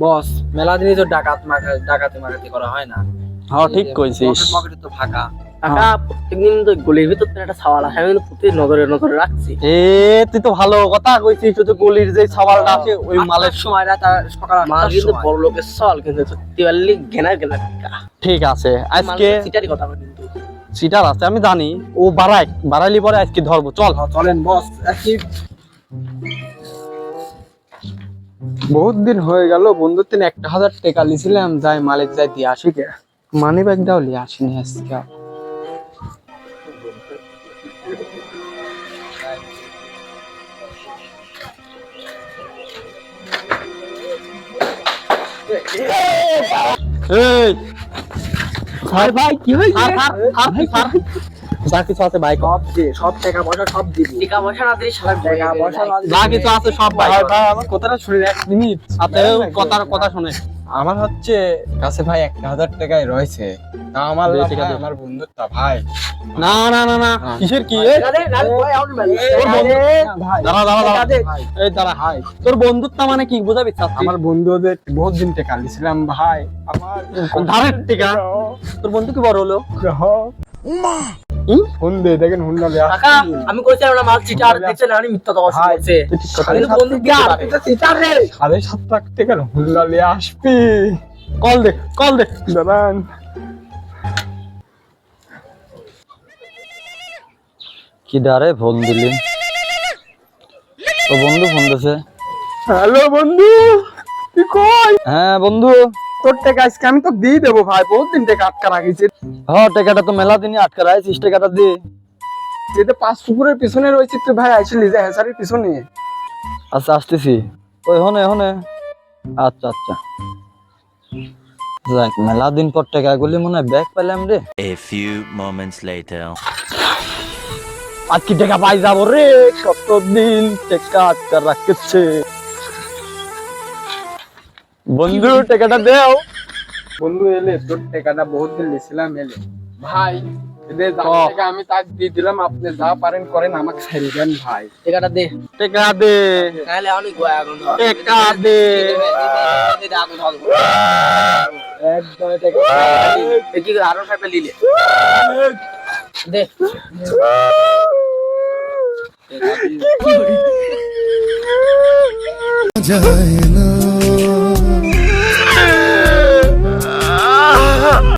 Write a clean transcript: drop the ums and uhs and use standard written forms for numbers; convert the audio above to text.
বস মেলা দিনই তো ডাকাতি মাকাতি করা হয় না। হ্যাঁ ঠিক কইছিস। পকেটে তো ফাঁকা। কাকা প্রত্যেকদিন তো গলির ভিতর থেকে একটা ছাওয়াল আসে, আমি কিন্তু প্রতি নজরে নজরে রাখছি। এ তুই তো ভালো কথা কইছিস, তুই তো গলির যে সওয়ালটা আছে ওই মালের সময় রাত সকাল মাল 8টার কিন্তু সময়। বড় লোকের চল, কিন্তু সত্যি বললি ঘেনা ঘেনা টাকা। ঠিক আছে। আজকে সিটারি কথা বলি কিন্তু সিটার আছে আমি জানি, ও বাড়াইলি পরে আজকে ধরবো, চল। চলেন বস। বহুত দিন হয়ে গেল বন্ধুর তিন 1,000 টাকা লিছিলাম, যাই মালিক যাই দিয়ে আসি কে। মানি ব্যাগটাও লিয়ে আসিনি আজকে। এই ভাই ভাই কি হয়েছে? যা কিছু আছে বাইক, সব টাকা পয়সা সব দিব। টাকা পয়সা না দিলে সারা টাকা পয়সা না দিলে- যা কিছু আছে সব বাইক। আমার কথাটা শুনে 1 মিনিট। আতে কথা শুনে। আমার হচ্ছে কাছে ভাই 1,000 টাকাই রয়েছে, তা আমার দে, লাভ ঠিক ভাই, আছে। আমার বন্ধুত্ব ভাই। না না না না, কিসের কি? ভাই তোর বন্ধু ভাই দাঁড়া দাঁড়া দাঁড়া, এই দাঁড়া। ভাই তোর বন্ধুত্ব মানে কি বোঝাবি চাচ্ছিস? আমার বন্ধুদের বহুত দিন টাকা লিছিলাম ভাই, আমার ধারের টিকা। তোর বন্ধু কি বড় হলো? ফোন দে দেখেন হুন্ডা লিয়ে কাকা আমি কইছিলাম না মাল চিটার দেখছেন, আমি মিথ্যা কথা ভাই, বলছি। তুই ঠিক কথা কিন্তু বলছিস। বন্ধু কি আর চিটার রে? 7.5 লাখ টাকার হুন্ডা লিয়ে আসবি। কল দে কল দে। দাঁড়ান। কি দাঁড়ে ফোন দিলি? তো বন্ধু ফোন দিছে। হ্যালো বন্ধু, তুই কই? হ্যাঁ বন্ধু। তোর টাকা আজকে আমি তো দিয়ে দেবো ভাই, বহুত দিন টাকা আটকা রাখিছি। হ্যাঁ টাকাটা তো মেলা দিনই আটকা রাখিস, টাকাটা দে। যেতে 5 পুকুরের পিছনে রয়েছে, তুই ভাই আইছিলি যে হেসারির পিছনে। আচ্ছা আসতেছি। ওই হনে হনে। আচ্ছা আচ্ছা। যাক মেলা দিন পর টাকা গুলি মনে হয় ব্যাগ পেলাম রে। A few moments later. আজকে টাকা পাই যাবো রে, কতদিন টাকা আটকা রাখছে। বন্ধু টাকাটা দেও। বন্ধু এলে তোর টাকাটা বহুত দিন নিয়েছিলাম, এলে ভাই এদের যা টাকা আমি তাক দিয়ে দিলাম, আপনি যা পারেন করেন, আমাকে ছেড়ে দেন ভাই। টাকাটা দে, টাকা দে। নাহলে অনেক গোয়া আগুন ধর। টাকা দে। আগুন ধর। একদম টাকা এই কি আরো টাকা লিলে দে। যায় না